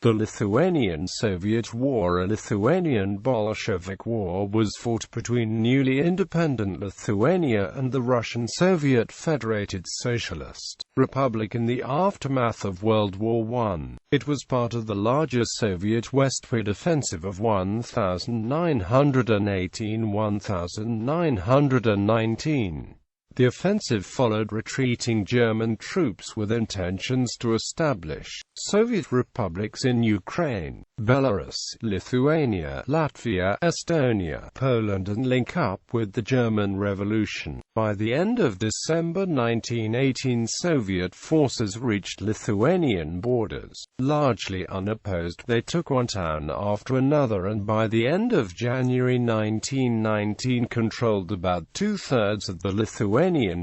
The Lithuanian-Soviet War. A Lithuanian Bolshevik War was fought between newly independent Lithuania and the Russian Soviet Federated Socialist Republic in the aftermath of World War I. It was part of the larger Soviet westward offensive of 1918–1919. The offensive followed retreating German troops with intentions to establish Soviet republics in Ukraine, Belarus, Lithuania, Latvia, Estonia, Poland, and link up with the German Revolution. By the end of December 1918, Soviet forces reached Lithuanian borders. Largely unopposed, they took one town after another, and by the end of January 1919 controlled about two-thirds of the Lithuanian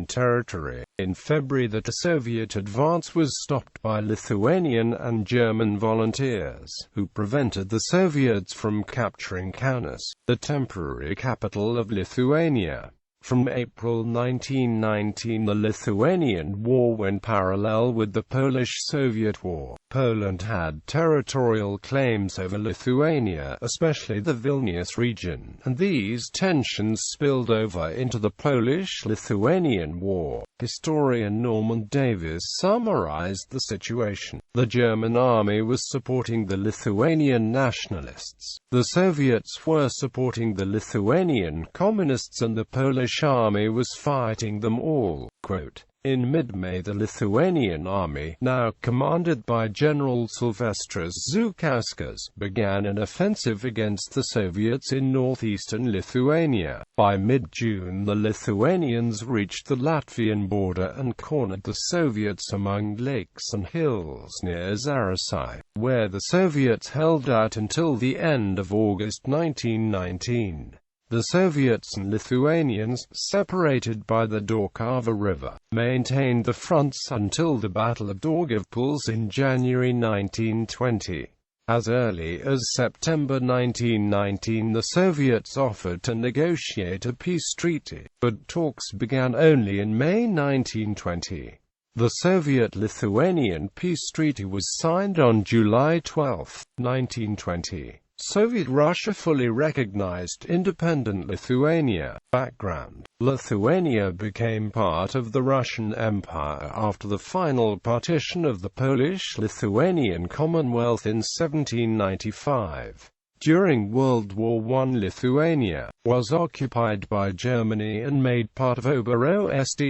territory. In February, the Soviet advance was stopped by Lithuanian and German volunteers, who prevented the Soviets from capturing Kaunas, the temporary capital of Lithuania. From April 1919, the Lithuanian War went parallel with the Polish-Soviet War. Poland had territorial claims over Lithuania, especially the Vilnius region, and these tensions spilled over into the Polish-Lithuanian War. Historian Norman Davies summarized the situation. The German army was supporting the Lithuanian nationalists. The Soviets were supporting the Lithuanian communists, and the Polish army was fighting them all. Quote, in mid-May, the Lithuanian army, now commanded by General Silvestras Žukauskas, began an offensive against the Soviets in northeastern Lithuania. By mid-June, the Lithuanians reached the Latvian border and cornered the Soviets among lakes and hills near Zarasai, where the Soviets held out until the end of August 1919. The Soviets and Lithuanians, separated by the Daugava River, maintained the fronts until the Battle of Daugavpils in January 1920. As early as September 1919, the Soviets offered to negotiate a peace treaty, but talks began only in May 1920. The Soviet-Lithuanian peace treaty was signed on July 12, 1920. Soviet Russia fully recognized independent Lithuania. Background: Lithuania became part of the Russian Empire after the final partition of the Polish-Lithuanian Commonwealth in 1795. During World War I, Lithuania was occupied by Germany and made part of Ost.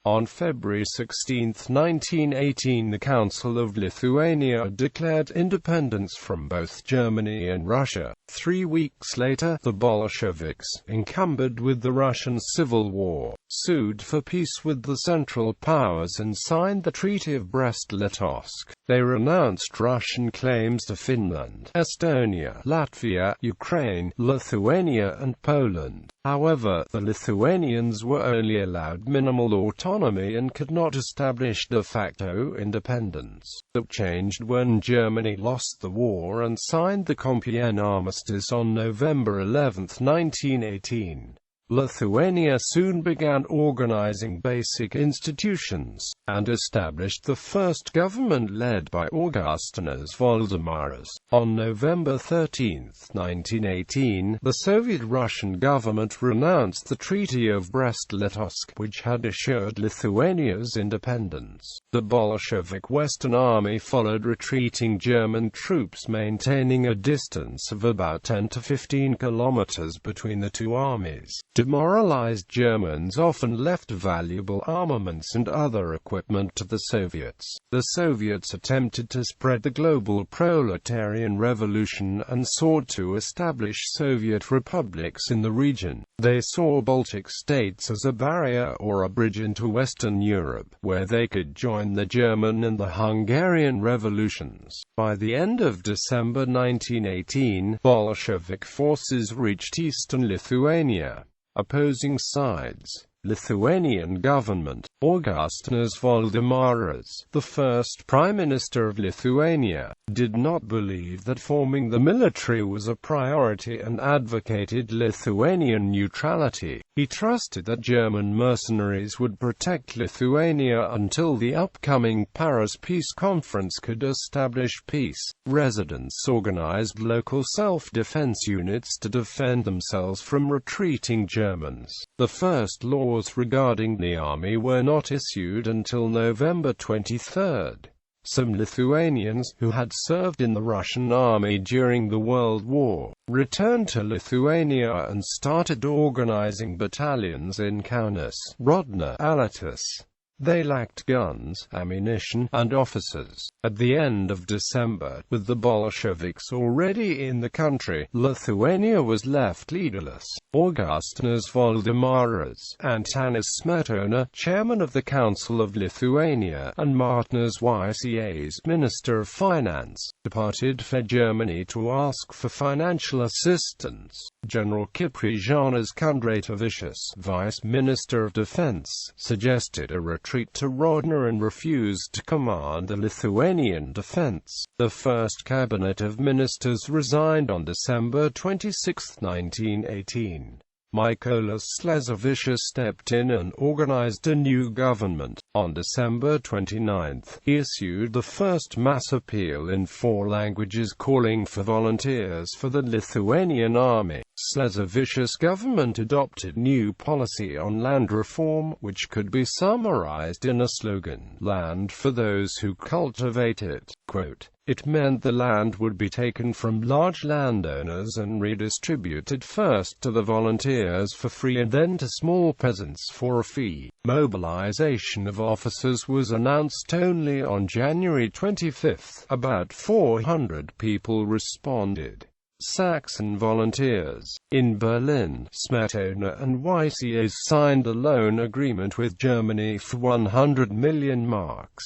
On February 16, 1918, the Council of Lithuania declared independence from both Germany and Russia. 3 weeks later, the Bolsheviks, encumbered with the Russian Civil War, sued for peace with the Central Powers and signed the Treaty of Brest-Litovsk. They renounced Russian claims to Finland, Estonia, Latvia, Ukraine, Lithuania, and Poland. However, the Lithuanians were only allowed minimal autonomy and could not establish de facto independence. That changed when Germany lost the war and signed the Compiègne Armistice on November 11, 1918. Lithuania soon began organizing basic institutions, and established the first government led by Augustinas Voldemaras. On November 13, 1918, the Soviet-Russian government renounced the Treaty of Brest-Litovsk, which had assured Lithuania's independence. The Bolshevik Western Army followed retreating German troops, maintaining a distance of about 10 to 15 kilometers between the two armies. Demoralized Germans often left valuable armaments and other equipment to the Soviets. The Soviets attempted to spread the global proletarian revolution and sought to establish Soviet republics in the region. They saw Baltic states as a barrier or a bridge into Western Europe, where they could join the German and the Hungarian revolutions. By the end of December 1918, Bolshevik forces reached eastern Lithuania. Opposing sides Lithuanian government. Augustinas Voldemaras, the first Prime Minister of Lithuania, did not believe that forming the military was a priority and advocated Lithuanian neutrality. He trusted that German mercenaries would protect Lithuania until the upcoming Paris Peace Conference could establish peace. Residents organized local self-defense units to defend themselves from retreating Germans. The first laws regarding the army were not issued until November 23. Some Lithuanians, who had served in the Russian army during the World War, returned to Lithuania and started organizing battalions in Kaunas, Rodno, Alytus. They lacked guns, ammunition, and officers. At the end of December, with the Bolsheviks already in the country, Lithuania was left leaderless. Augustinas Voldemaras, Antanas Smetona, chairman of the Council of Lithuania, and Martinas Yca's Minister of Finance, departed for Germany to ask for financial assistance. General Kiprijanas Kundratavicius, Vice Minister of Defense, suggested a retreat to Rodno and refused to command the Lithuanian defense. The first cabinet of ministers resigned on December 26, 1918. Mykolas Slezavicius stepped in and organized a new government. On December 29, he issued the first mass appeal in 4 languages calling for volunteers for the Lithuanian army. Slezavicius' government adopted new policy on land reform, which could be summarized in a slogan, "Land for those who cultivate it." Quote, "It meant the land would be taken from large landowners and redistributed first to the volunteers for free and then to small peasants for a fee." Mobilization of officers was announced only on January 25. About 400 people responded. Saxon volunteers. In Berlin, Smetona and Yca signed a loan agreement with Germany for 100 million marks.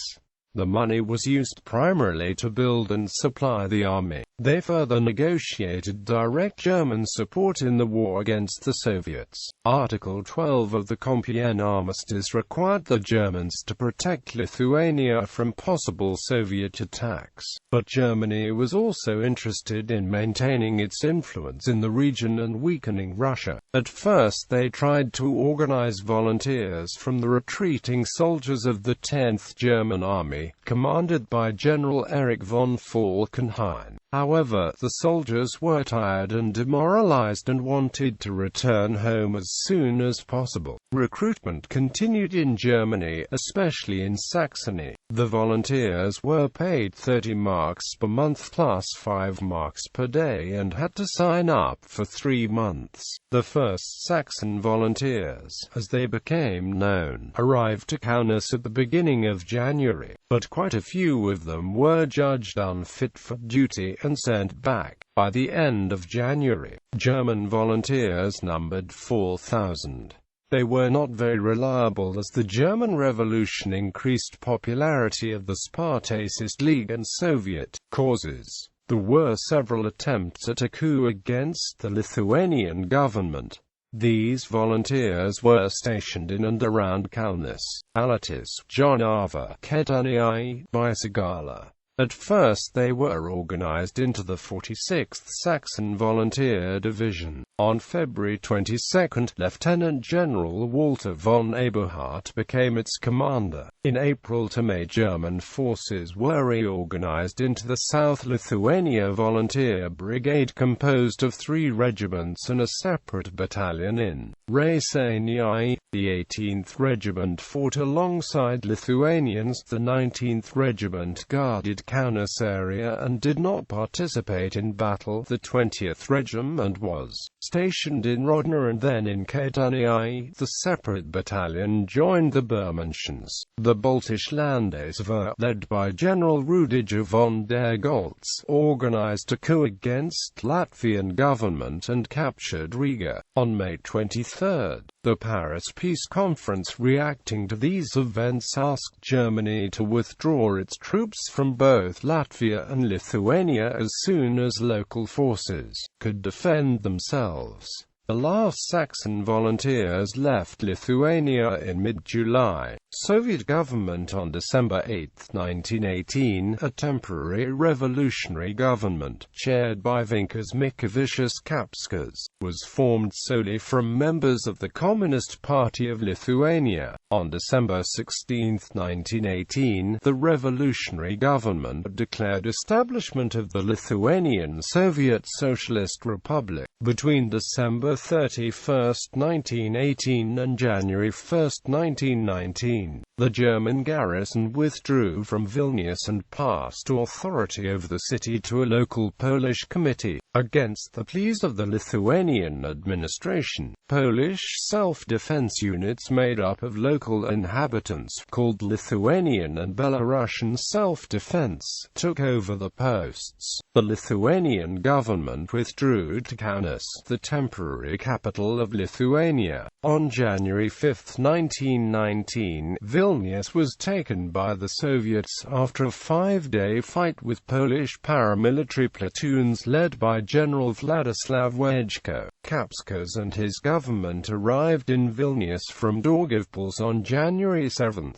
The money was used primarily to build and supply the army. They further negotiated direct German support in the war against the Soviets. Article 12 of the Compiègne Armistice required the Germans to protect Lithuania from possible Soviet attacks. But Germany was also interested in maintaining its influence in the region and weakening Russia. At first they tried to organize volunteers from the retreating soldiers of the 10th German Army, commanded by General Erich von Falkenhayn. However, the soldiers were tired and demoralized and wanted to return home as soon as possible. Recruitment continued in Germany, especially in Saxony. The volunteers were paid 30 marks per month plus 5 marks per day and had to sign up for 3 months. The first Saxon volunteers, as they became known, arrived to Kaunas at the beginning of January, but quite a few of them were judged unfit for duty and sent back. By the end of January, German volunteers numbered 4,000. They were not very reliable as the German Revolution increased popularity of the Spartacist League and Soviet causes. There were several attempts at a coup against the Lithuanian government. These volunteers were stationed in and around Kaunas, Alytus, Jonava, Estonia, Baisogala. At first they were organized into the 46th Saxon Volunteer Division. On February 22, Lieutenant General Walter von Eberhardt became its commander. In April to May, German forces were reorganized into the South Lithuania Volunteer Brigade, composed of 3 regiments and a separate battalion in Raseiniai. The 18th Regiment fought alongside Lithuanians. The 19th Regiment guarded Kaunas area and did not participate in battle. The 20th Regiment was stationed in Rodno and then in Estonia. The separate battalion joined the Bermenschans. The Baltisch Landeswehr, led by General Rudiger von der Goltz, organized a coup against Latvian government and captured Riga. On May 23, the Paris Peace Conference, reacting to these events, asked Germany to withdraw its troops from both Latvia and Lithuania as soon as local forces could defend themselves. The last Saxon volunteers left Lithuania in mid-July. Soviet government on December 8, 1918, a temporary revolutionary government, chaired by Vinkas Mickevičius Kapskas, was formed solely from members of the Communist Party of Lithuania. On December 16, 1918, the revolutionary government declared establishment of the Lithuanian Soviet Socialist Republic. Between December 31, 1918 and January 1, 1919, the German garrison withdrew from Vilnius and passed authority over the city to a local Polish committee. Against the pleas of the Lithuanian administration, Polish self-defense units made up of local inhabitants, called Lithuanian and Belarusian self-defense, took over the posts. The Lithuanian government withdrew to Kaunas, the temporary capital of Lithuania. On January 5, 1919, Vilnius was taken by the Soviets after a 5-day fight with Polish paramilitary platoons led by General Władysław Łęczko. Kapskas and his government arrived in Vilnius from Daugavpils on January 7.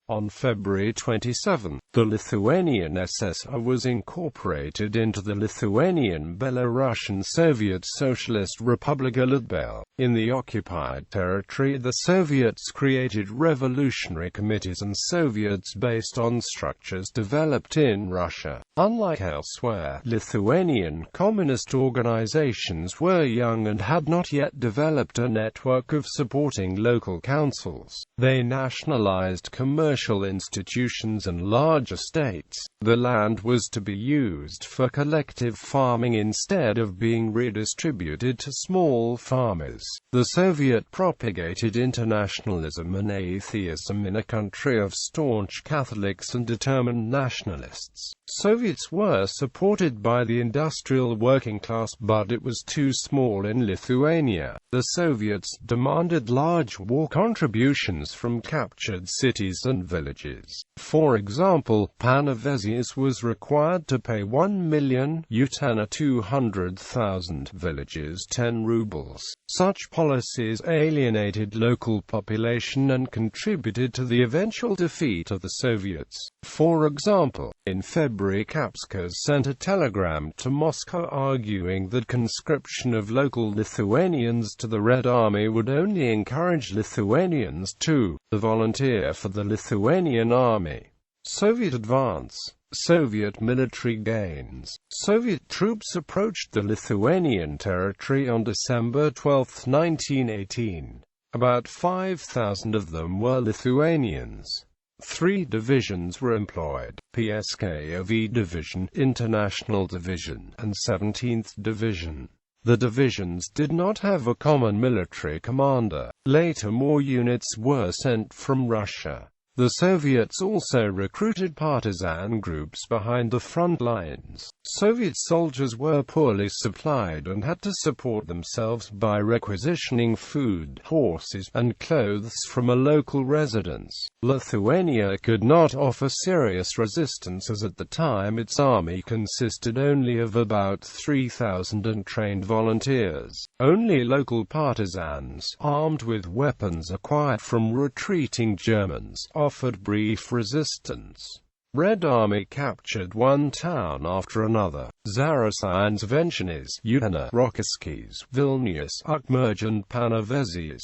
On February 27, the Lithuanian SSR was incorporated into the Lithuanian Belarusian Soviet Socialist Republika Lithuania. In the occupied territory, the Soviets created revolutionary committees and Soviets based on structures developed in Russia. Unlike elsewhere, Lithuanian communist organizations were young and had not yet developed a network of supporting local councils. They nationalized commercial institutions and large estates. The land was to be used for collective farming instead of being redistributed to small farmers. The Soviet propagated internationalism and atheism in a country of staunch Catholics and determined nationalists. Soviets were supported by the industrial working class, but it was too small in Lithuania. The Soviets demanded large war contributions from captured cities and villages. For example, Panevėžys was required to pay 1 million Utena 200,000 villages 10 rubles. Such policies alienated local population and contributed to the eventual defeat of the Soviets. For example, in February, Kapskas sent a telegram to Moscow arguing that conscription of local Lithuanians to the Red Army would only encourage Lithuanians to volunteer for the Lithuanian Army. Soviet advance. Soviet military gains. Soviet troops approached the Lithuanian territory on December 12, 1918. About 5,000 of them were Lithuanians. 3 divisions were employed: PSKOV Division, International Division, and 17th Division. The divisions did not have a common military commander. Later more units were sent from Russia. The Soviets also recruited partisan groups behind the front lines. Soviet soldiers were poorly supplied and had to support themselves by requisitioning food, horses, and clothes from a local residence. Lithuania could not offer serious resistance as at the time its army consisted only of about 3,000 untrained volunteers. Only local partisans, armed with weapons acquired from retreating Germans, offered brief resistance. Red Army captured one town after another: Zarasins, Venčinės, Utena, Rokiškis, Vilnius, Ukmergė and Panevėžys.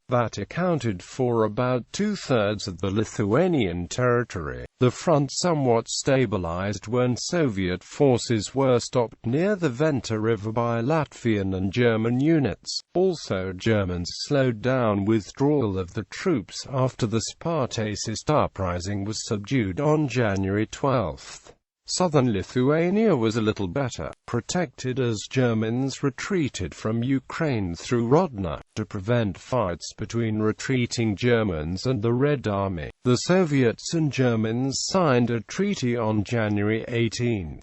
That accounted for about 2/3 of the Lithuanian territory. The front somewhat stabilized when Soviet forces were stopped near the Venta River by Latvian and German units. Also, Germans slowed down withdrawal of the troops after the Spartacist uprising was subdued on January 12. Southern Lithuania was a little better protected as Germans retreated from Ukraine through Rodno, to prevent fights between retreating Germans and the Red Army. The Soviets and Germans signed a treaty on January 18.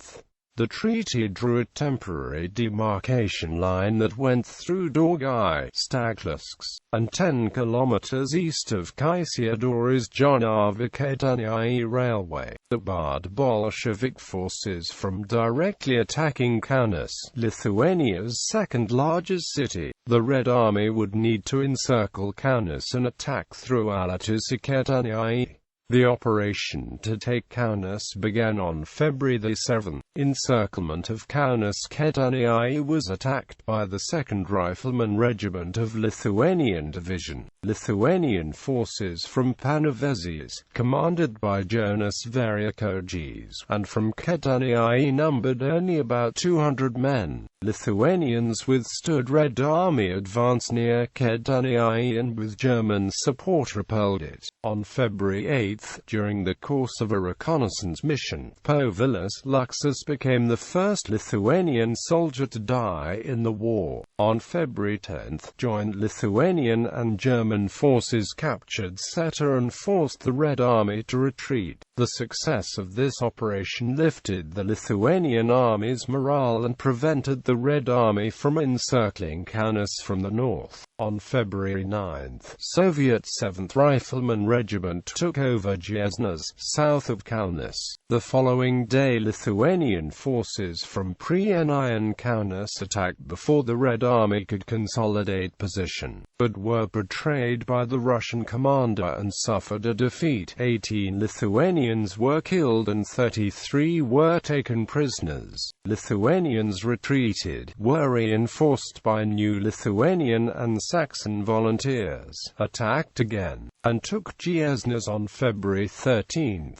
The treaty drew a temporary demarcation line that went through Dorgai, Staglisks, and 10 kilometers east of Kaiserdoris Jonava-Kedaniai railway, that barred Bolshevik forces from directly attacking Kaunas, Lithuania's second-largest city. The Red Army would need to encircle Kaunas and attack through Alytus-Kedaniai. The operation to take Kaunas began on February 7. Encirclement of Kaunas-Kedaniai was attacked by the 2nd Rifleman Regiment of Lithuanian Division. Lithuanian forces from Panevėžys, commanded by Jonas Variakodzis, and from Kedaniai numbered only about 200 men. Lithuanians withstood Red Army advance near Kedaniai and with German support repelled it. On February 8, during the course of a reconnaissance mission, Povilas Luxus became the first Lithuanian soldier to die in the war. On February 10, joint Lithuanian and German forces captured Seta and forced the Red Army to retreat. The success of this operation lifted the Lithuanian army's morale and prevented the Red Army from encircling Kaunas from the north. On February 9, Soviet 7th Rifleman Regiment took over Giesnas, south of Kaunas. The following day Lithuanian forces from Prienai and Kaunas attacked before the Red Army could consolidate position, but were betrayed by the Russian commander and suffered a defeat. 18 Lithuanians were killed and 33 were taken prisoners. Lithuanians retreated, were reinforced by new Lithuanian and Saxon volunteers, attacked again, and took Giesnas on February 13.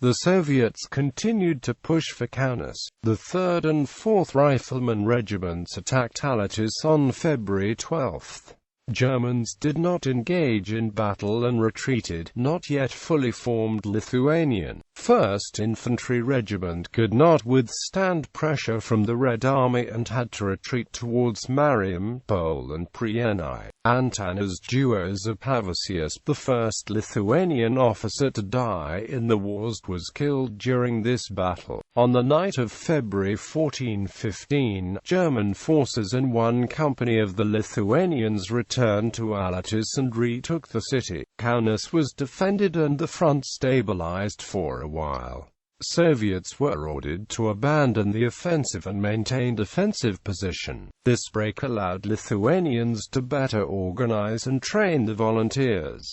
The Soviets continued to push for Kaunas. The 3rd and 4th Rifleman Regiments attacked Alytus on February 12. Germans did not engage in battle and retreated. Not yet fully formed Lithuanian 1st Infantry Regiment could not withstand pressure from the Red Army and had to retreat towards Marijampolė and Prienai. Antanas Duos of Pavasius, the first Lithuanian officer to die in the wars, was killed during this battle. On the night of February 14-15, German forces and one company of the Lithuanians returned to Alytus and retook the city. Kaunas was defended and the front stabilized for a while. Soviets were ordered to abandon the offensive and maintain defensive position. This break allowed Lithuanians to better organize and train the volunteers.